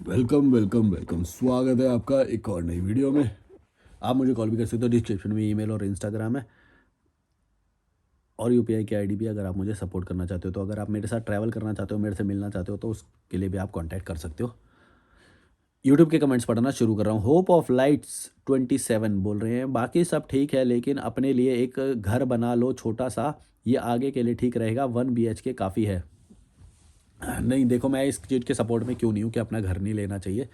Welcome welcome welcome, स्वागत है आपका एक और नई वीडियो में। आप मुझे कॉल भी कर सकते हो, डिस्क्रिप्शन में ईमेल और इंस्टाग्राम है, और यूपीआई की आईडी भी। अगर आप मुझे सपोर्ट करना चाहते हो, तो अगर आप मेरे साथ ट्रैवल करना चाहते हो, मेरे से मिलना चाहते हो, तो उसके लिए भी आप कांटेक्ट कर सकते हो। यूट्यूब के कमेंट्स पढ़ना शुरू कर रहा हूँ। होप ऑफ लाइट्स 27 बोल रहे हैं, बाकी सब ठीक है, लेकिन अपने लिए एक घर बना लो छोटा सा, ये आगे के लिए ठीक रहेगा। 1 BHK काफ़ी है। नहीं, देखो, मैं इस चीज़ के सपोर्ट में क्यों नहीं हूँ कि अपना घर नहीं लेना चाहिए,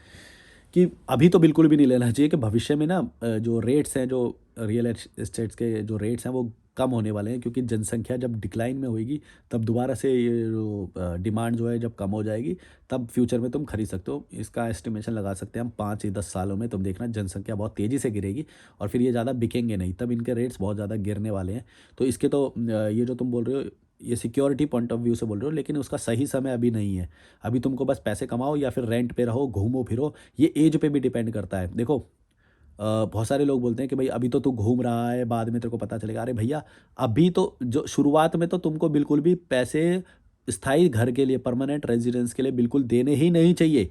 कि अभी तो बिल्कुल भी नहीं लेना चाहिए, कि भविष्य में ना जो रेट्स हैं, जो रियल एस्टेट्स के जो रेट्स हैं, वो कम होने वाले हैं, क्योंकि जनसंख्या जब डिक्लाइन में होएगी, तब दोबारा से ये जो डिमांड जो है जब कम हो जाएगी, तब फ्यूचर में तुम खरीद सकते हो। इसका एस्टिमेशन लगा सकते हैं हम, 5 या 10 सालों में तुम देखना जनसंख्या बहुत तेज़ी से गिरेगी, और फिर ये ज़्यादा बिकेंगे नहीं, तब इनके रेट्स बहुत ज़्यादा गिरने वाले हैं। तो इसके तो ये जो तुम बोल रहे हो, ये सिक्योरिटी पॉइंट ऑफ व्यू से बोल रहे हो, लेकिन उसका सही समय अभी नहीं है। अभी तुमको बस पैसे कमाओ या फिर रेंट पे रहो, घूमो फिरो। ये एज पे भी डिपेंड करता है। देखो, बहुत सारे लोग बोलते हैं कि भाई अभी तो तू घूम रहा है, बाद में तेरे को पता चलेगा। अरे भैया, अभी तो जो शुरुआत में तो तुमको बिल्कुल भी पैसे स्थायी घर के लिए, परमानेंट रेजिडेंस के लिए बिल्कुल देने ही नहीं चाहिए।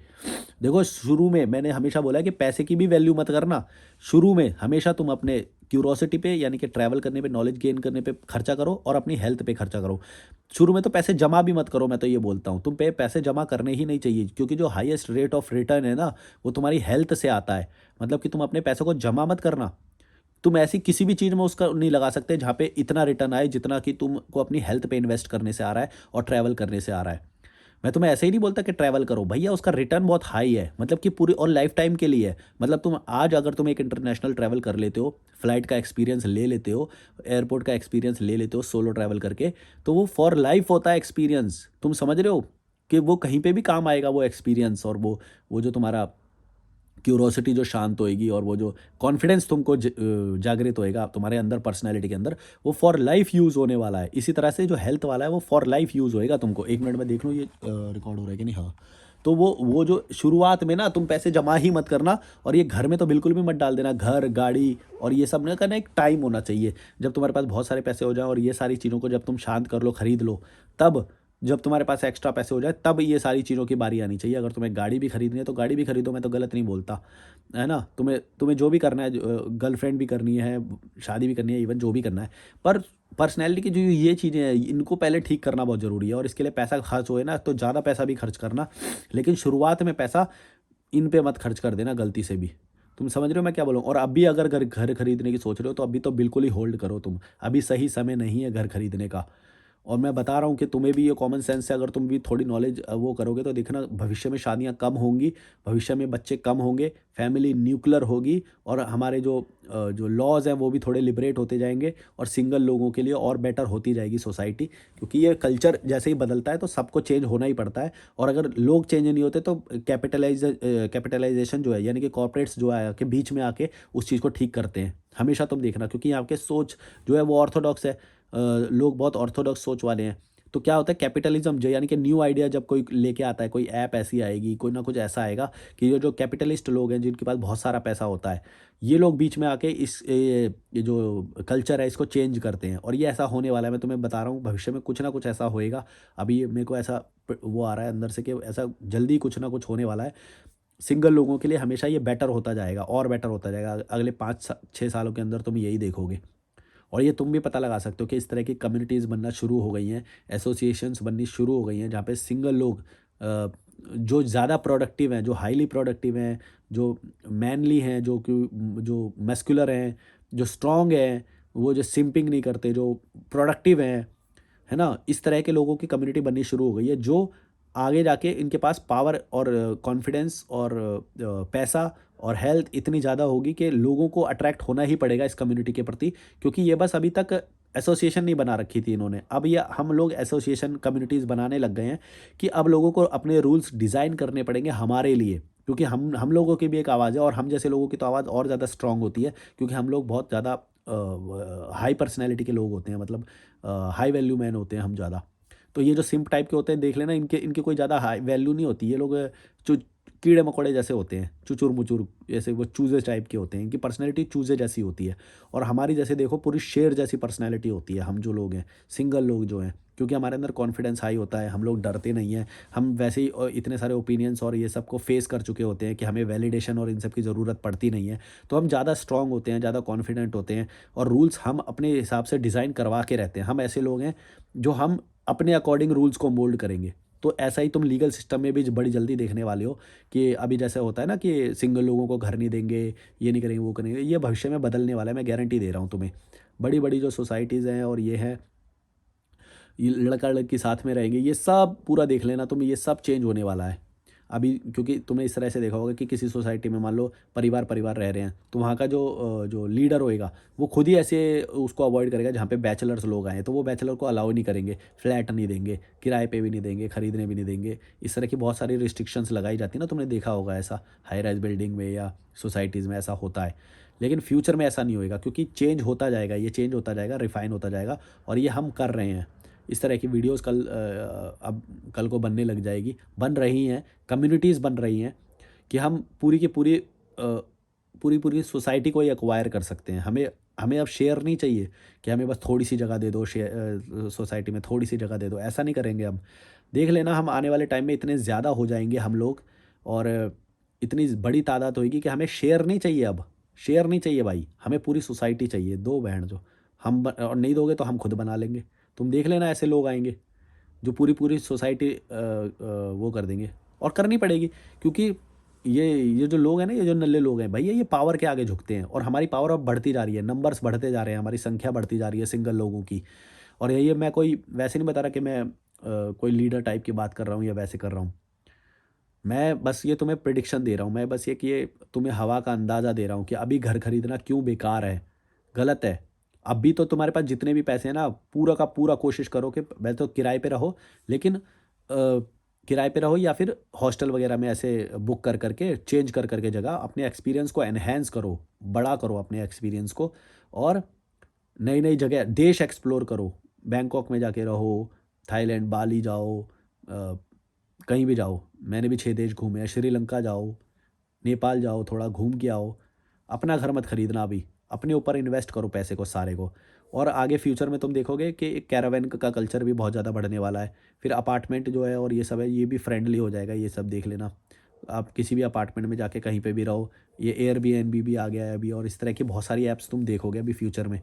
देखो, शुरू में मैंने हमेशा बोला है कि पैसे की भी वैल्यू मत करना। शुरू में हमेशा तुम अपने क्यूरोसिटी पे, यानी कि ट्रैवल करने पे, नॉलेज गेन करने पे खर्चा करो, और अपनी हेल्थ पे खर्चा करो। शुरू में तो पैसे जमा भी मत करो, मैं तो ये बोलता हूँ। तुम पे पैसे जमा करने ही नहीं चाहिए, क्योंकि जो हाईएस्ट रेट ऑफ रिटर्न है ना, वो तुम्हारी हेल्थ से आता है। मतलब कि तुम अपने पैसों को जमा मत करना। तुम ऐसी किसी भी चीज़ में उसका नहीं लगा सकते जहाँ पे इतना रिटर्न आए, जितना कि तुमको अपनी हेल्थ पे इन्वेस्ट करने से आ रहा है और ट्रैवल करने से आ रहा है। मैं तुम्हें ऐसे ही नहीं बोलता कि ट्रैवल करो भैया, उसका रिटर्न बहुत हाई है, मतलब कि पूरी और लाइफ टाइम के लिए है। मतलब तुम आज अगर तुम एक इंटरनेशनल ट्रैवल कर लेते हो, फ्लाइट का एक्सपीरियंस ले लेते हो, एयरपोर्ट का एक्सपीरियंस ले लेते हो सोलो ट्रैवल करके, तो वो फॉर लाइफ होता है एक्सपीरियंस। तुम समझ रहे हो कि वो कहीं पे भी काम आएगा वो एक्सपीरियंस, और वो जो तुम्हारा क्यूरोसिटी जो शांत होएगी, और वो जो कॉन्फिडेंस तुमको जागृत होएगा तुम्हारे अंदर, पर्सनैलिटी के अंदर, वो फॉर लाइफ यूज़ होने वाला है। इसी तरह से जो हेल्थ वाला है, वो फॉर लाइफ यूज़ होएगा तुमको। 1 मिनट में देख लूँ ये रिकॉर्ड हो रहा है कि नहीं। हाँ, तो वो जो शुरुआत में ना तुम पैसे जमा ही मत करना, और ये घर में तो बिल्कुल भी मत डाल देना। घर, गाड़ी और ये सब ना करना, एक टाइम होना चाहिए जब तुम्हारे पास बहुत सारे पैसे हो जाएं, और ये सारी चीज़ों को जब तुम शांत कर लो, खरीद लो, तब जब तुम्हारे पास एक्स्ट्रा पैसे हो जाए, तब ये सारी चीज़ों की बारी आनी चाहिए। अगर तुम्हें गाड़ी भी खरीदनी है, तो गाड़ी भी खरीदो, मैं तो गलत नहीं बोलता, है ना। तुम्हें तुम्हें जो भी करना है, गर्लफ्रेंड भी करनी है, शादी भी करनी है, इवन जो भी करना है, पर पर्सनैलिटी की जो ये चीज़ें हैं, इनको पहले ठीक करना बहुत ज़रूरी है। और इसके लिए पैसा खर्च होए ना, तो ज़्यादा पैसा भी खर्च करना, लेकिन शुरुआत में पैसा इन पे मत खर्च कर देना गलती से भी। तुम समझ रहे हो मैं क्या बोल रहा हूँ? और अभी अगर घर घर खरीदने की सोच रहे हो, तो अभी तो बिल्कुल ही होल्ड करो तुम। अभी सही समय नहीं है घर खरीदने का। और मैं बता रहा हूँ कि तुम्हें भी ये कॉमन सेंस है, अगर तुम भी थोड़ी नॉलेज वो करोगे, तो देखना भविष्य में शादियाँ कम होंगी, भविष्य में बच्चे कम होंगे, फैमिली न्यूक्लियर होगी, और हमारे जो लॉज हैं वो भी थोड़े लिबरेट होते जाएंगे, और सिंगल लोगों के लिए और बेटर होती जाएगी सोसाइटी। क्योंकि ये कल्चर जैसे ही बदलता है, तो सबको चेंज होना ही पड़ता है। और अगर लोग चेंज नहीं होते, तो कैपिटलाइजेशन जो है, यानी कि कॉर्पोरेट्स जो है के बीच में आके उस चीज़ को ठीक करते हैं। हमेशा तुम देखना, क्योंकि यहाँ के सोच जो है वो ऑर्थोडॉक्स है। लोग बहुत ऑर्थोडॉक्स सोच वाले हैं। तो क्या होता है, कैपिटलिज्म जो, यानी कि न्यू आइडिया जब कोई लेके आता है, कोई ऐप ऐसी आएगी, कोई ना कुछ ऐसा आएगा, कि ये जो कैपिटलिस्ट लोग हैं, जिनके पास बहुत सारा पैसा होता है, ये लोग बीच में आके ये जो कल्चर है, इसको चेंज करते हैं। और ये ऐसा होने वाला है, मैं तुम्हें बता रहा हूँ, भविष्य में कुछ ना कुछ ऐसा होएगा। अभी ये मेरे को ऐसा वो आ रहा है अंदर से, कि ऐसा जल्दी कुछ ना कुछ होने वाला है। सिंगल लोगों के लिए हमेशा ये बेटर होता जाएगा, और बेटर होता जाएगा। अगले 5-6 सालों के अंदर तुम यही देखोगे। और ये तुम भी पता लगा सकते हो कि इस तरह की कम्युनिटीज़ बनना शुरू हो गई हैं, एसोसिएशंस बननी शुरू हो गई हैं, जहाँ पे सिंगल लोग जो ज़्यादा प्रोडक्टिव हैं, जो हाईली प्रोडक्टिव हैं, जो मैनली हैं, जो मस्कुलर हैं, जो स्ट्रॉन्ग हैं, वो जो सिंपिंग नहीं करते, जो प्रोडक्टिव हैं, है ना? इस तरह के लोगों की कम्युनिटी बननी शुरू हो गई है, जो आगे जाके इनके पास पावर और कॉन्फिडेंस और पैसा और हेल्थ इतनी ज़्यादा होगी कि लोगों को अट्रैक्ट होना ही पड़ेगा इस कम्युनिटी के प्रति। क्योंकि ये बस अभी तक एसोसिएशन नहीं बना रखी थी इन्होंने, अब ये हम लोग एसोसिएशन कम्युनिटीज़ बनाने लग गए हैं, कि अब लोगों को अपने रूल्स डिज़ाइन करने पड़ेंगे हमारे लिए। क्योंकि हम लोगों की भी एक आवाज़ है, और हम जैसे लोगों की तो आवाज़ और ज़्यादा स्ट्रांग होती है, क्योंकि हम लोग बहुत ज़्यादा हाई पर्सनैलिटी के लोग होते हैं, मतलब हाई वैल्यू मैन होते हैं हम ज़्यादा। तो ये जो सिम्प टाइप के होते हैं, देख लेना, इनके इनकी कोई ज़्यादा हाई वैल्यू नहीं होती। ये लोग जो कीड़े मकोड़े जैसे होते हैं, चुचुर मुचुर, जैसे वो चूजे टाइप के होते हैं, इनकी पर्सनैलिटी चूजे जैसी होती है। और हमारी जैसे देखो पूरी शेर जैसी पर्सनैलिटी होती है, हम जो लोग हैं, सिंगल लोग जो हैं, क्योंकि हमारे अंदर कॉन्फिडेंस हाई होता है, हम लोग डरते नहीं हैं। हम वैसे ही इतने सारे ओपिनियंस और ये सब को फेस कर चुके होते हैं कि हमें वैलिडेशन और इन सब की ज़रूरत पड़ती नहीं है। तो हम ज़्यादा स्ट्रॉन्ग होते हैं, ज़्यादा कॉन्फिडेंट होते हैं, और रूल्स हम अपने हिसाब से डिज़ाइन करवा के रहते हैं। हम ऐसे लोग हैं जो हम अपने अकॉर्डिंग रूल्स को मोल्ड करेंगे। तो ऐसा ही तुम लीगल सिस्टम में भी बड़ी जल्दी देखने वाले हो कि अभी जैसे होता है ना कि सिंगल लोगों को घर नहीं देंगे, ये नहीं करेंगे, वो करेंगे। ये भविष्य में बदलने वाला है, मैं गारंटी दे रहा हूँ तुम्हें। बड़ी-बड़ी जो सोसाइटीज़ हैं और ये हैं, ये लड़का-लड़की साथ में रहेंगे, ये सब पूरा देख लेना तुम, ये सब चेंज होने वाला है। अभी क्योंकि तुमने इस तरह से देखा होगा कि किसी सोसाइटी में मान लो परिवार-परिवार रह रहे हैं, तो वहाँ का जो लीडर होएगा, वो खुद ही ऐसे उसको अवॉइड करेगा जहाँ पे बैचलर्स लोग आए हैं, तो वो बैचलर को अलाउ नहीं करेंगे, फ्लैट नहीं देंगे, किराए पे भी नहीं देंगे, खरीदने भी नहीं देंगे। इस तरह की बहुत सारी रिस्ट्रिक्शंस लगाई जाती है ना, तुमने देखा होगा ऐसा हाई राइज़ बिल्डिंग में या सोसाइटीज़ में ऐसा होता है। लेकिन फ्यूचर में ऐसा नहीं होएगा, क्योंकि चेंज होता जाएगा, ये चेंज होता जाएगा, रिफ़ाइन होता जाएगा, और ये हम कर रहे हैं। इस तरह की वीडियोज़ अब कल को बनने लग जाएगी, बन रही हैं, कम्युनिटीज़ बन रही हैं कि हम पूरी की पूरी पूरी सोसाइटी को ही एक्वायर कर सकते हैं। हमें हमें अब शेयर नहीं चाहिए कि हमें बस थोड़ी-सी जगह दे दो, सोसाइटी में थोड़ी-सी जगह दे दो, ऐसा नहीं करेंगे हम। देख लेना, हम आने वाले टाइम में इतने ज़्यादा हो जाएँगे हम लोग, और इतनी बड़ी तादाद होएगी कि हमें शेयर नहीं चाहिए अब। शेयर नहीं चाहिए भाई, हमें पूरी सोसाइटी चाहिए, दो बहन-जो। और नहीं दोगे तो हम खुद बना लेंगे। तुम देख लेना, ऐसे लोग आएँगे जो पूरी सोसाइटी वो कर देंगे, और करनी पड़ेगी, क्योंकि ये जो लोग हैं ना, ये जो नल्ले लोग हैं भैया, ये पावर के आगे झुकते हैं, और हमारी पावर अब बढ़ती जा रही है, नंबर्स बढ़ते जा रहे हैं, हमारी संख्या बढ़ती जा रही है सिंगल लोगों की। और ये मैं कोई वैसे नहीं बता रहा कि मैं कोई लीडर टाइप की बात कर रहा हूँ या वैसे कर रहा हूँ। मैं बस ये तुम्हें प्रिडिक्शन दे रहा हूँ, मैं बस ये कि ये तुम्हें हवा का अंदाज़ा दे रहा हूँ कि अभी घर खरीदना क्यों बेकार है, गलत है। अभी तो तुम्हारे पास जितने भी पैसे हैं ना, पूरा का पूरा कोशिश करो कि वैसे तो किराए पे रहो, लेकिन किराए पे रहो या फिर हॉस्टल वगैरह में ऐसे बुक कर के, चेंज कर के जगह, अपने एक्सपीरियंस को एनहांस करो, बड़ा करो अपने एक्सपीरियंस को, और नई-नई जगह, देश एक्सप्लोर करो। बैंकॉक में जाके रहो, थाईलैंड, बाली जाओ, कहीं भी जाओ। मैंने भी 6 देश घूमे हैं, श्रीलंका जाओ, नेपाल जाओ, थोड़ा घूम के आओ। अपना घर मत खरीदना अभी, अपने ऊपर इन्वेस्ट करो पैसे को, सारे को। और आगे फ्यूचर में तुम देखोगे कि एक कैरावैन का कल्चर भी बहुत ज़्यादा बढ़ने वाला है। फिर अपार्टमेंट जो है और ये सब है, ये भी फ्रेंडली हो जाएगा, ये सब देख लेना। आप किसी भी अपार्टमेंट में जाके कहीं पे भी रहो, ये एयरबीएनबी भी आ गया है अभी, और इस तरह की बहुत सारी ऐप्स तुम देखोगे अभी फ्यूचर में।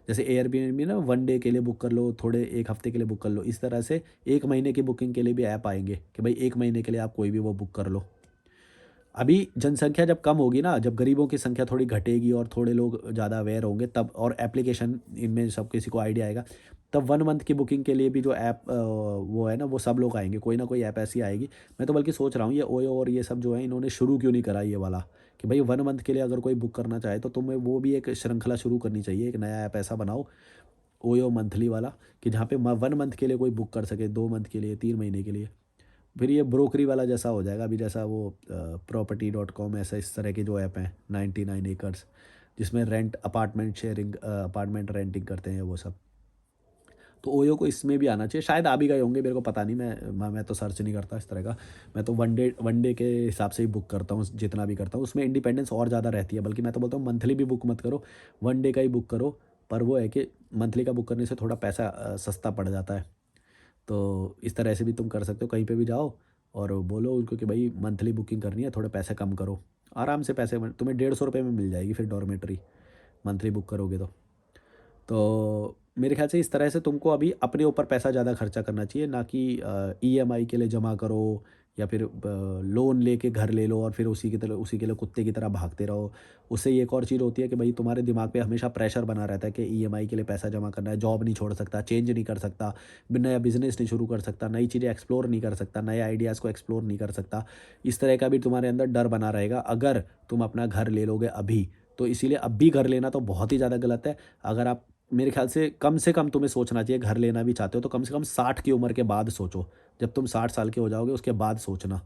जैसे एयरबीएनबी ना, 1 डे के लिए बुक कर लो, थोड़े 1 हफ्ते के लिए बुक कर लो। इस तरह से 1 महीने की बुकिंग के लिए भी ऐप आएँगे कि भाई 1 महीने के लिए आप कोई भी वो बुक कर लो। अभी जनसंख्या जब कम होगी ना, जब गरीबों की संख्या थोड़ी घटेगी और थोड़े लोग ज़्यादा अवेयर होंगे, तब, और एप्लीकेशन इनमें सब किसी को आइडिया आएगा, तब 1 मंथ की बुकिंग के लिए भी जो ऐप वो है ना, वो सब लोग आएँगे, कोई ना कोई ऐप ऐसी आएगी। मैं तो बल्कि सोच रहा हूँ ये ओयो और ये सब जो है, इन्होंने शुरू क्यों नहीं करा ये वाला, कि भाई 1 मंथ के लिए अगर कोई बुक करना चाहे तो तुम्हें वो भी एक श्रृंखला शुरू करनी चाहिए, एक नया ऐप ऐसा बनाओ, ओयो मंथली वाला, कि जहाँ पे 1 मंथ के लिए कोई बुक कर सके, 2 मंथ के लिए, 3 महीने के लिए। फिर ये ब्रोकरी वाला जैसा हो जाएगा, अभी जैसा वो प्रॉपर्टी.com, ऐसा इस तरह के जो ऐप हैं, 99 एकर्स, जिसमें rent apartment sharing, apartment renting करते हैं वो सब। तो ओयो को इसमें भी आना चाहिए, शायद आ भी गए होंगे, मेरे को पता नहीं, मैं तो सर्च नहीं करता इस तरह का। मैं तो वन डे के हिसाब से ही बुक करता हूँ, जितना भी करता हूँ उसमें इंडिपेंडेंस और ज़्यादा रहती है। बल्कि मैं तो बोलता हूँ मंथली भी बुक मत करो, 1 डे का ही बुक करो। पर वो है कि मंथली का बुक करने से थोड़ा पैसा सस्ता पड़ जाता है। तो इस तरह से भी तुम कर सकते हो, कहीं पे भी जाओ और बोलो उनको कि भाई मंथली बुकिंग करनी है, थोड़े पैसे कम करो। आराम से पैसे तुम्हें 150 रुपये में मिल जाएगी फिर डॉर्मेटरी, मंथली बुक करोगे तो मेरे ख्याल से इस तरह से तुमको अभी अपने ऊपर पैसा ज़्यादा खर्चा करना चाहिए, ना कि ईएमआई के लिए जमा करो, या फिर लोन लेके घर ले लो और फिर उसी के लिए कुत्ते की तरह भागते रहो। उससे ये एक और चीज़ होती है कि भाई तुम्हारे दिमाग पे हमेशा प्रेशर बना रहता है कि ईएमआई के लिए पैसा जमा करना है, जॉब नहीं छोड़ सकता, चेंज नहीं कर सकता, नया बिज़नेस नहीं शुरू कर सकता, नई चीज़ें एक्सप्लोर नहीं कर सकता, नए आइडियाज़ को एक्सप्लोर नहीं कर सकता। इस तरह का भी तुम्हारे अंदर डर बना रहेगा अगर तुम अपना घर ले लोगे अभी। तो इसीलिए अब भी घर लेना तो बहुत ही ज़्यादा गलत है। अगर आप, मेरे ख्याल से कम तुम्हें सोचना चाहिए, घर लेना भी चाहते हो तो कम से कम 60 की उम्र के बाद सोचो। जब तुम 60 साल के हो जाओगे उसके बाद सोचना।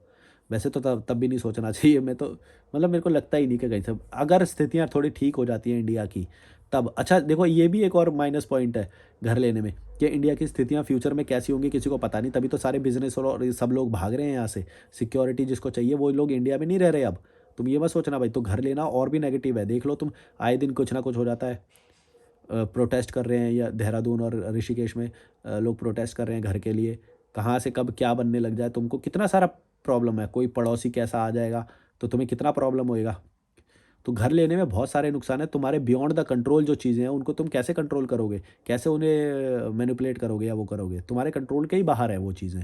वैसे तो तब तब भी नहीं सोचना चाहिए, मैं तो मतलब मेरे को लगता ही नहीं कि कहीं से अगर स्थितियाँ थोड़ी ठीक हो जाती हैं इंडिया की तब अच्छा देखो ये भी एक और माइनस पॉइंट है घर लेने में कि इंडिया की स्थितियाँ फ्यूचर में कैसी होंगी किसी को पता नहीं, तभी तो सारे बिजनेस और ये सब लोग भाग रहे हैं यहाँ से। सिक्योरिटी जिसको चाहिए वो लोग इंडिया में नहीं रह रहे अब। तुम ये मत सोचना भाई, तो घर लेना और भी नेगेटिव है, देख लो तुम, आए दिन कुछ ना कुछ हो जाता है। प्रोटेस्ट कर रहे हैं या देहरादून और ऋषिकेश में लोग प्रोटेस्ट कर रहे हैं घर के लिए, कहाँ से कब क्या बनने लग जाए तुमको कितना सारा प्रॉब्लम है, कोई पड़ोसी कैसा आ जाएगा तो तुम्हें कितना प्रॉब्लम होएगा। तो घर लेने में बहुत सारे नुकसान हैं, तुम्हारे बियॉन्ड द कंट्रोल जो चीज़ें हैं उनको तुम कैसे कंट्रोल करोगे, कैसे उन्हें मैनिपुलेट करोगे या वो करोगे, तुम्हारे कंट्रोल के ही बाहर है वो चीज़ें।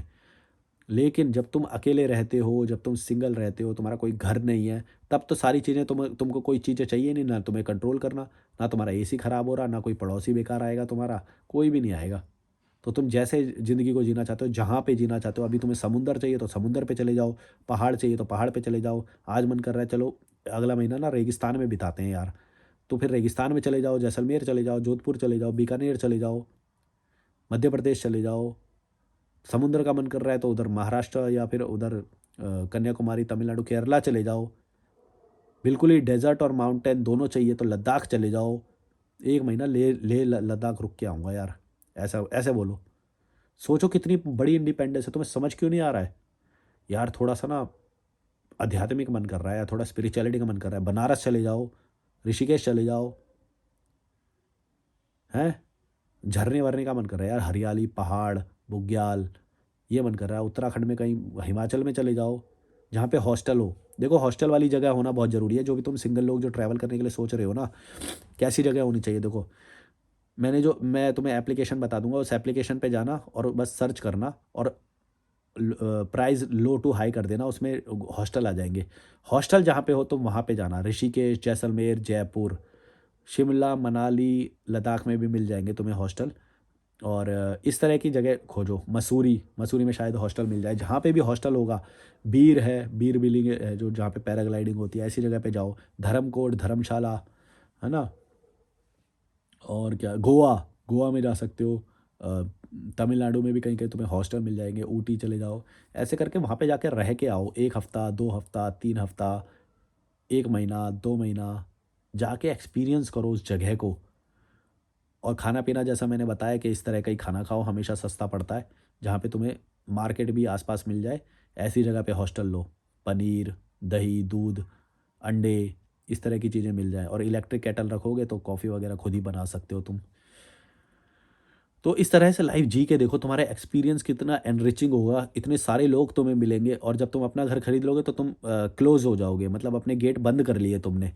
लेकिन जब तुम अकेले रहते हो, जब तुम सिंगल रहते हो, तुम्हारा कोई घर नहीं है, तब तो सारी चीज़ें तुमको कोई चीज़ें चाहिए नहीं, ना तुम्हें कंट्रोल करना, ना तुम्हारा एसी खराब हो रहा, ना कोई पड़ोसी बेकार आएगा तुम्हारा, कोई भी नहीं आएगा। तो तुम जैसे ज़िंदगी को जीना चाहते हो, जहाँ पे जीना चाहते हो, अभी तुम्हें समुंदर चाहिए तो समुंदर पे चले जाओ, पहाड़ चाहिए तो पहाड़ पे चले जाओ। आज मन कर रहा है चलो अगला महीना ना रेगिस्तान में बिताते हैं यार, तो फिर रेगिस्तान में चले जाओ, जैसलमेर चले जाओ, जोधपुर चले जाओ, बीकानेर चले जाओ, मध्य प्रदेश चले जाओ। समुद्र का मन कर रहा है तो उधर महाराष्ट्र या फिर उधर कन्याकुमारी, तमिलनाडु, केरला चले जाओ। बिल्कुल ही डेज़र्ट और माउंटेन दोनों चाहिए तो लद्दाख चले जाओ। 1 महीना लद्दाख रुक के आऊँगा यार, ऐसा ऐसे बोलो। सोचो कितनी बड़ी इंडिपेंडेंस है, तुम्हें समझ क्यों नहीं आ रहा है? यार थोड़ा-सा ना आध्यात्मिक मन कर रहा है या थोड़ा स्पिरिचुअलिटी का मन कर रहा है, बनारस चले जाओ, ऋषिकेश चले जाओ, हैं? झरने-वरने का मन कर रहा है यार, हरियाली, पहाड़, बुग्याल, ये मन कर रहा है। उत्तराखंड में कहीं हिमाचल में चले जाओ, जहाँ पे हॉस्टल हो। देखो हॉस्टल वाली जगह होना बहुत ज़रूरी है, जो भी तुम सिंगल लोग जो ट्रैवल करने के लिए सोच रहे हो ना, कैसी जगह होनी चाहिए देखो। मैं तुम्हें एप्लीकेशन बता दूँगा, उस एप्लीकेशन पे जाना और बस सर्च करना और प्राइस लो टू हाई कर देना, उसमें हॉस्टल आ जाएँगे। हॉस्टल जहाँ पे हो तुम वहाँ पे जाना, ऋषिकेश, जैसलमेर, जयपुर, शिमला, मनाली, लद्दाख में भी मिल जाएँगे तुम्हें हॉस्टल। और इस तरह की जगह खोजो, मसूरी, मसूरी में शायद हॉस्टल मिल जाए, जहाँ पे भी हॉस्टल होगा, बीर है, बीर बिलिंग है जो जहाँ पे पैराग्लाइडिंग होती है, ऐसी जगह पे जाओ। धर्मकोट, धर्मशाला, है ना? और क्या गोवा, गोवा में जा सकते हो। अ, तमिलनाडु में भी कहीं-कहीं तुम्हें हॉस्टल मिल जाएँगे, ऊटी चले जाओ। ऐसे करके वहाँ पे जाके रह के आओ, 1 हफ्ता, 2 हफ्ता, 3 हफ्ता, 1 महीना, 2 महीना, जाके एक्सपीरियंस करो उस जगह को। और खाना-पीना जैसा मैंने बताया कि इस तरह का ही खाना खाओ, हमेशा सस्ता पड़ता है। जहाँ पे तुम्हें मार्केट भी आस-पास मिल जाए, ऐसी जगह पे हॉस्टल लो। पनीर, दही, दूध, अंडे, इस तरह की चीज़ें मिल जाएँ और इलेक्ट्रिक केटल रखोगे तो कॉफ़ी वगैरह खुद ही बना सकते हो तुम। तो इस तरह से लाइफ़ जी के देखो, तुम्हारा एक्सपीरियंस कितना एनरिचिंग होगा, इतने सारे लोग तुम्हें मिलेंगे और जब तुम अपना घर खरीद लोगे तो तुम क्लोज़ हो जाओगे, मतलब अपने गेट बंद कर लिए तुमने।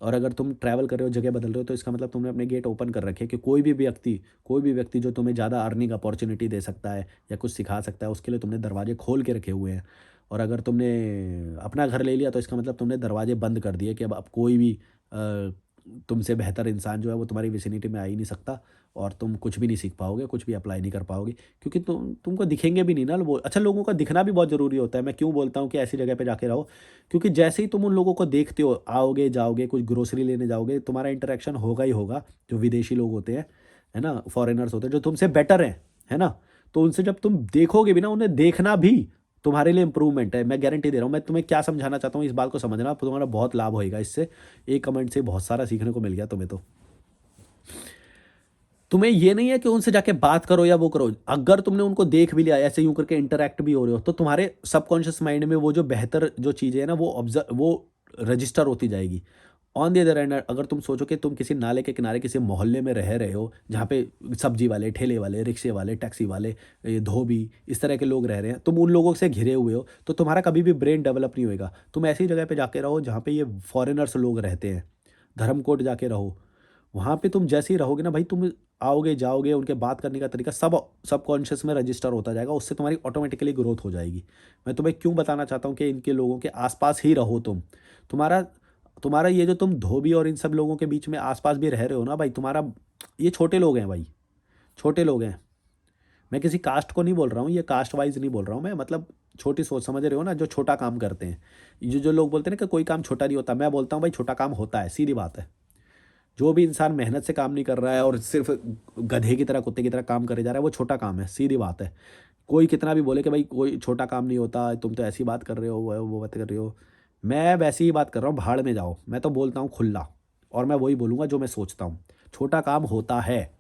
और अगर तुम ट्रैवल कर रहे हो, जगह बदल रहे हो तो इसका मतलब तुमने अपने गेट ओपन कर रखे हैं कि कोई भी व्यक्ति जो तुम्हें ज़्यादा अर्निंग अपॉर्च्युनिटी दे सकता है या कुछ सिखा सकता है, उसके लिए तुमने दरवाजे खोल के रखे हुए हैं। और अगर तुमने अपना घर ले लिया तो इसका मतलब तुमने दरवाजे बंद कर दिए कि अब कोई भी तुमसे बेहतर इंसान जो है वो तुम्हारी विसिनिटी में आ ही नहीं सकता और तुम कुछ भी नहीं सीख पाओगे, कुछ भी अप्लाई नहीं कर पाओगे क्योंकि तुमको दिखेंगे भी नहीं ना वो। अच्छा, लोगों का दिखना भी बहुत ज़रूरी होता है। मैं क्यों बोलता हूँ कि ऐसी जगह पे जाके रहो, क्योंकि जैसे ही तुम उन लोगों को देखते हो, आओगे, जाओगे, कुछ ग्रोसरी लेने जाओगे, तुम्हारा इंटरेक्शन होगा ही होगा। जो विदेशी लोग होते हैं, है ना? फॉरेनर्स होते हैं, जो तुमसे बेटर हैं, है ना? तो उनसे जब तुम देखोगे भी ना, उन्हें देखना भी तुम्हारे लिए इम्प्रूवमेंट है, मैं गारंटी दे रहा हूँ। मैं तुम्हें क्या समझाना चाहता हूँ, इस बात को समझना, तुम्हारा बहुत लाभ होएगा इससे। एक कमेंट से बहुत सारा सीखने को मिल गया तुम्हें तो। तुम्हें ये नहीं है कि उनसे जाके बात करो या वो करो। अगर तुमने उनको देख भी लिया, ऐसे यूँ करके इंटरैक्ट भी हो रहे हो, तो तुम्हारे सबकॉन्शियस माइंड में वो जो बेहतर जो चीज़ें हैं ना, वो रजिस्टर होती जाएगी। ऑन द अदर हैंड, अगर तुम सोचो कि तुम किसी नाले के किनारे किसी मोहल्ले में रह रहे हो, जहाँ पे सब्जी वाले, ठेले वाले, रिक्शे वाले, टैक्सी वाले, ये धोबी, इस तरह के लोग रह रहे हैं, तुम उन लोगों से घिरे हुए हो, तो तुम्हारा कभी भी ब्रेन डेवलप नहीं होएगा। तुम ऐसी जगह पे जाके रहो जहाँ पे ये फॉरेनर्स लोग रहते हैं। धर्मकोट जाके रहो। वहाँ पे तुम जैसे ही रहोगे ना भाई, तुम आओगे, जाओगे, उनके बात करने का तरीका सब सबकॉन्शियस में रजिस्टर होता जाएगा, उससे तुम्हारी ऑटोमेटिकली ग्रोथ हो जाएगी। मैं तुम्हें क्यों बताना चाहता हूँ कि इनके लोगों के आस-पास ही रहो तुम। तुम्हारा तुम्हारा ये जो तुम धोबी और इन सब लोगों के बीच में आस-पास भी रह रहे हो ना भाई, तुम्हारा ये छोटे लोग हैं भाई, छोटे लोग हैं। मैं किसी कास्ट को नहीं बोल रहा हूँ, ये कास्ट वाइज़ नहीं बोल रहा हूँ मैं, मतलब छोटी सोच, समझ रहे हो ना? जो छोटा काम करते हैं। ये जो लोग बोलते हैं ना कि कोई काम छोटा नहीं होता, मैं बोलता हूँ भाई छोटा काम होता है, सीधी बात है। जो भी इंसान मेहनत से काम नहीं कर रहा है और सिर्फ़ गधे की तरह, कुत्ते की तरह काम करे जा रहा है, वो छोटा काम है, सीधी बात है। कोई कितना भी बोले कि भाई कोई छोटा काम नहीं होता, तुम तो ऐसी बात कर रहे हो, वो बात कर रहे हो। मैं वैसी ही बात कर रहा हूँ, भाड़ में जाओ। मैं तो बोलता हूँ खुला, और मैं वही बोलूँगा जो मैं सोचता हूँ। छोटा काम होता है।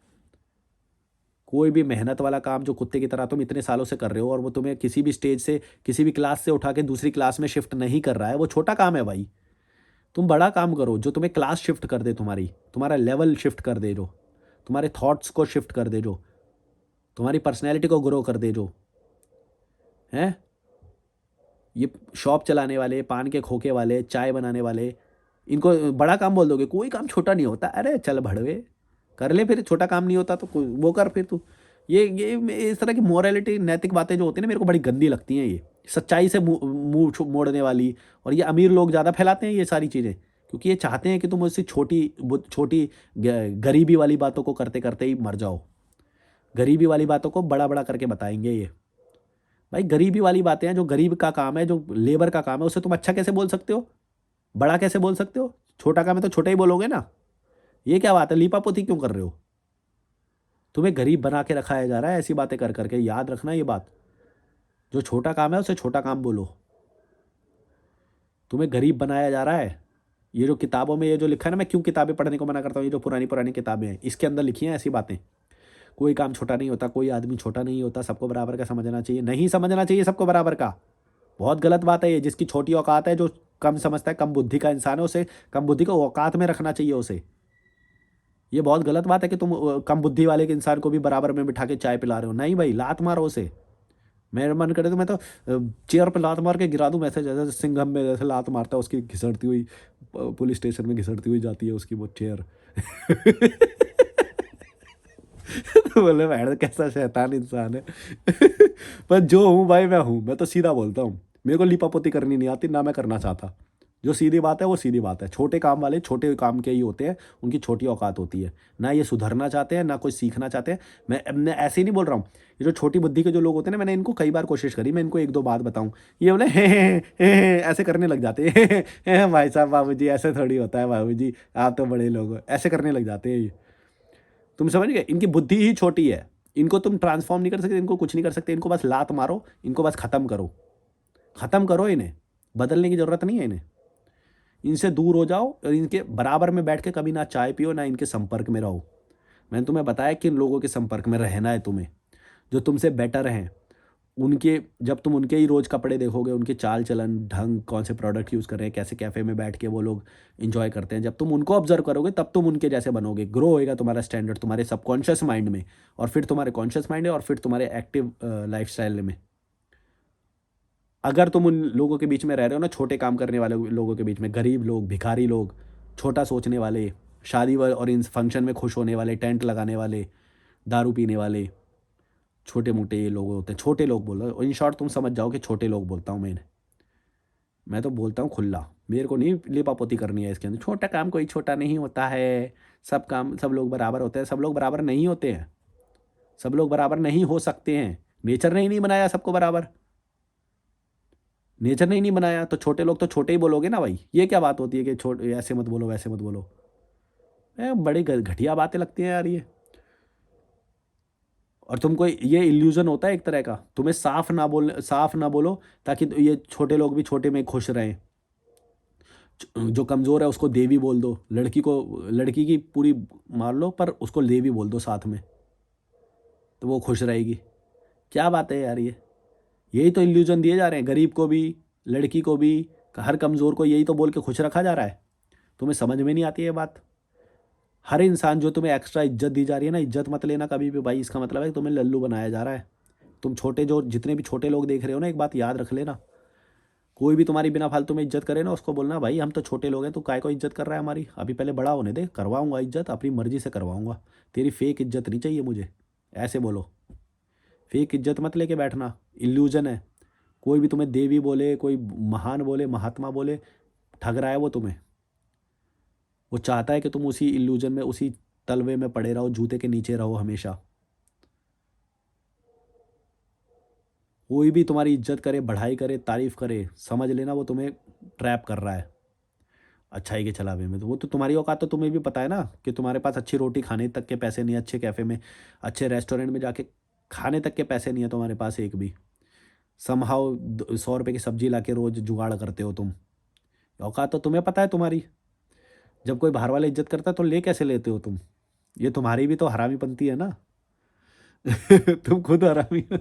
कोई भी मेहनत वाला काम जो कुत्ते की तरह तुम इतने सालों से कर रहे हो, और वो तुम्हें किसी भी स्टेज से, किसी भी क्लास से उठा के दूसरी क्लास में शिफ्ट नहीं कर रहा है, वो छोटा काम है भाई। तुम बड़ा काम करो जो तुम्हें क्लास शिफ्ट कर दे, तुम्हारा लेवल शिफ्ट कर दे, जो तुम्हारे थॉट्स को शिफ्ट कर दे, जो तुम्हारी पर्सनैलिटी को ग्रो कर दे, जो है। ये शॉप चलाने वाले, पान के खोखे वाले, चाय बनाने वाले, इनको बड़ा काम बोल दोगे? कोई काम छोटा नहीं होता। अरे चल भड़वे, कर ले फिर। छोटा काम नहीं होता तो वो कर फिर तू। इस तरह की मोरालिटी, नैतिक बातें जो होती हैं ना, मेरे को बड़ी गंदी लगती हैं। ये सच्चाई से मुंह मुंह मोड़ने वाली। और ये अमीर लोग ज़्यादा फैलाते हैं ये सारी चीज़ें, क्योंकि ये चाहते हैं कि तुम उससे छोटी गरीबी वाली बातों को करते करते ही मर जाओ। गरीबी वाली बातों को बड़ा बड़ा करके बताएंगे ये। भाई गरीबी वाली बातें हैं, जो गरीब का काम है, जो लेबर का काम है, उसे तुम अच्छा कैसे बोल सकते हो? बड़ा कैसे बोल सकते हो? छोटा काम है तो छोटा ही बोलोगे ना। ये क्या बात है? लीपापोती क्यों कर रहे हो? तुम्हें गरीब बना के रखाया जा रहा है ऐसी बातें कर करके। याद रखना ये बात। जो छोटा काम है उसे छोटा काम बोलो। तुम्हें गरीब बनाया जा रहा है। ये जो किताबों में ये जो लिखा है ना, मैं क्यों किताबें पढ़ने को मना करता हूँ, ये जो पुरानी पुरानी किताबें हैं, इसके अंदर लिखी हैं ऐसी बातें। कोई काम छोटा नहीं होता, कोई आदमी छोटा नहीं होता, सबको बराबर का समझना चाहिए। नहीं समझना चाहिए सबको बराबर का। बहुत गलत बात है ये। जिसकी छोटी औकात है, जो कम समझता है, कम बुद्धि का इंसान है, उसे कम बुद्धि को औकात में रखना चाहिए उसे। ये बहुत गलत बात है कि तुम कम बुद्धि वाले के इंसान को भी बराबर में बिठा के चाय पिला रहे हो। नहीं भाई, लात मारो उसे। मेरा मन करे तो मैं तो चेयर पे लात मार के गिरा दूं, ऐसे जैसे सिंघम में जैसे लात मारता है, उसकी घिसटती हुई पुलिस स्टेशन में घिसटती हुई जाती है उसकी वो चेयर। तो बोले मैडम कैसा शैतान इंसान है। पर जो हूँ भाई मैं हूँ, मैं तो सीधा बोलता हूँ। मेरे को लिपापोती करनी नहीं आती, ना मैं करना चाहता। जो सीधी बात है वो सीधी बात है। छोटे काम वाले छोटे काम के ही होते हैं, उनकी छोटी औकात होती है। ना ये सुधरना चाहते हैं, ना कुछ सीखना चाहते हैं। मैं ऐसे ही नहीं बोल रहा हूँ। ये जो छोटी बुद्धि के जो लोग होते हैं ना, मैंने इनको कई बार कोशिश करी, मैं इनको एक दो बात बताऊँ, ये बोले हे ऐसे करने लग जाते हैं। भाई साहब, बाबू जी ऐसे थोड़ी होता है, बाबू जी आप तो बड़े लोग हो, ऐसे करने लग जाते हैं ये। तुम समझ गए? इनकी बुद्धि ही छोटी है। इनको तुम ट्रांसफॉर्म नहीं कर सकते, इनको कुछ नहीं कर सकते। इनको बस लात मारो, इनको बस ख़त्म करो। ख़त्म करो इन्हें। बदलने की ज़रूरत नहीं है इन्हें। इनसे दूर हो जाओ, और इनके बराबर में बैठ के कभी ना चाय पियो, ना इनके संपर्क में रहो। मैंने तुम्हें बताया किन लोगों के संपर्क में रहना है तुम्हें, जो तुमसे बेटर हैं। उनके जब तुम उनके ही रोज़ कपड़े देखोगे, उनके चाल चलन ढंग, कौन से प्रोडक्ट यूज़ कर रहे हैं, कैसे कैफ़े में बैठ के वो लोग एंजॉय करते हैं, जब तुम उनको ऑब्जर्व करोगे तब तुम उनके जैसे बनोगे। ग्रो होएगा तुम्हारा स्टैंडर्ड तुम्हारे सबकॉन्शियस माइंड में, और फिर तुम्हारे कॉन्शियस माइंड में, और फिर तुम्हारे एक्टिव लाइफस्टाइल में। अगर तुम उन लोगों के बीच में रह रहे हो ना, छोटे काम करने वाले लोगों के बीच में, गरीब लोग, भिखारी लोग, छोटा सोचने वाले, शादी और इन फंक्शन में खुश होने वाले, टेंट लगाने वाले, दारू पीने वाले, छोटे मोटे ये लोग होते हैं। छोटे लोग बोल रहे हो, इन शॉर्ट तुम समझ जाओ कि छोटे लोग बोलता हूँ मैं तो बोलता हूँ खुला। मेरे को नहीं लिपापोती करनी है इसके अंदर। छोटा काम कोई छोटा नहीं होता है। सब काम, सब लोग बराबर होते हैं। सब लोग बराबर नहीं होते हैं। सब लोग बराबर नहीं हो सकते हैं। नेचर ने ही नहीं बनाया सबको बराबर। नेचर ने ही नहीं बनाया, तो छोटे लोग तो छोटे ही बोलोगे ना भाई। ये क्या बात होती है कि छोटे ऐसे मत बोलो, वैसे मत बोलो? बड़ी घटिया बातें लगती हैं यार ये। और तुमको ये इल्यूजन होता है एक तरह का, तुम्हें साफ ना बोलो, ताकि ये छोटे लोग भी छोटे में खुश रहें। जो कमज़ोर है उसको देवी बोल दो, लड़की की पूरी मार लो, पर उसको देवी बोल दो साथ में, तो वो खुश रहेगी। क्या बात है यार ये? यही तो इल्यूजन दिए जा रहे हैं, गरीब को भी, लड़की को भी, हर कमज़ोर को यही तो बोल के खुश रखा जा रहा है। तुम्हें समझ में नहीं आती ये बात? हर इंसान, जो तुम्हें एक्स्ट्रा इज्जत दी जा रही है ना, इज्जत मत लेना कभी भी भाई। इसका मतलब है कि तुम्हें लल्लू बनाया जा रहा है। तुम छोटे, जो जितने भी छोटे लोग देख रहे हो ना, एक बात याद रख लेना। कोई भी तुम्हारी बिना फालतू में इज्जत करे ना, उसको बोलना भाई हम तो छोटे लोग हैं, तू काय को इज्जत कर रहा है हमारी? अभी पहले बड़ा होने दे, करवाऊंगा इज्जत, अपनी मर्जी से करवाऊंगा। तेरी फेक इज्जत नहीं चाहिए मुझे। ऐसे बोलो। फेक इज्जत मत लेके बैठना, इल्यूजन है। कोई भी तुम्हें देवी बोले, कोई महान बोले, महात्मा बोले, ठग रहा है वो तुम्हें। वो चाहता है कि तुम उसी इल्यूजन में, उसी तलवे में पड़े रहो, जूते के नीचे रहो हमेशा। कोई भी तुम्हारी इज्जत करे, बढ़ाई करे, तारीफ करे, समझ लेना वो तुम्हें ट्रैप कर रहा है अच्छाई के छलावे में। तो वो तो तुम्हारी औकात तो तुम्हें भी पता है ना, कि तुम्हारे पास अच्छी रोटी खाने तक के पैसे नहीं, अच्छे कैफ़े में, अच्छे रेस्टोरेंट में जाके खाने तक के पैसे नहीं है तुम्हारे पास एक भी। समहाउ 100 रुपये की सब्जी ला के रोज जुगाड़ करते हो तुम। औकात तो तुम्हें पता है तुम्हारी। जब कोई बाहर वाला इज्जत करता है तो ले कैसे लेते हो तुम? ये तुम्हारी भी तो हरामीपंती है ना। तुम खुद हरामी हो।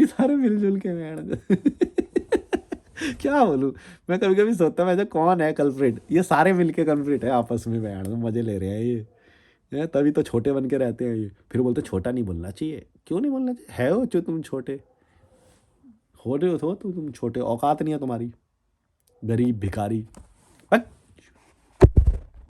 ये सारे मिलजुल के क्या बोलूं। मैं कभी कभी सोचता हूँ, मैं कौन है कल्प्रिट? ये सारे मिलके कल्प्रिट है आपस में, मजे ले रहे हैं ये तभी तो छोटे बन के रहते हैं ये। फिर बोलते छोटा नहीं बोलना चाहिए। क्यों नहीं बोलना चाहिए? है हो जो तुम छोटे हो रहे हो, तो तुम छोटे, औकात नहीं है तुम्हारी, गरीब भिखारी।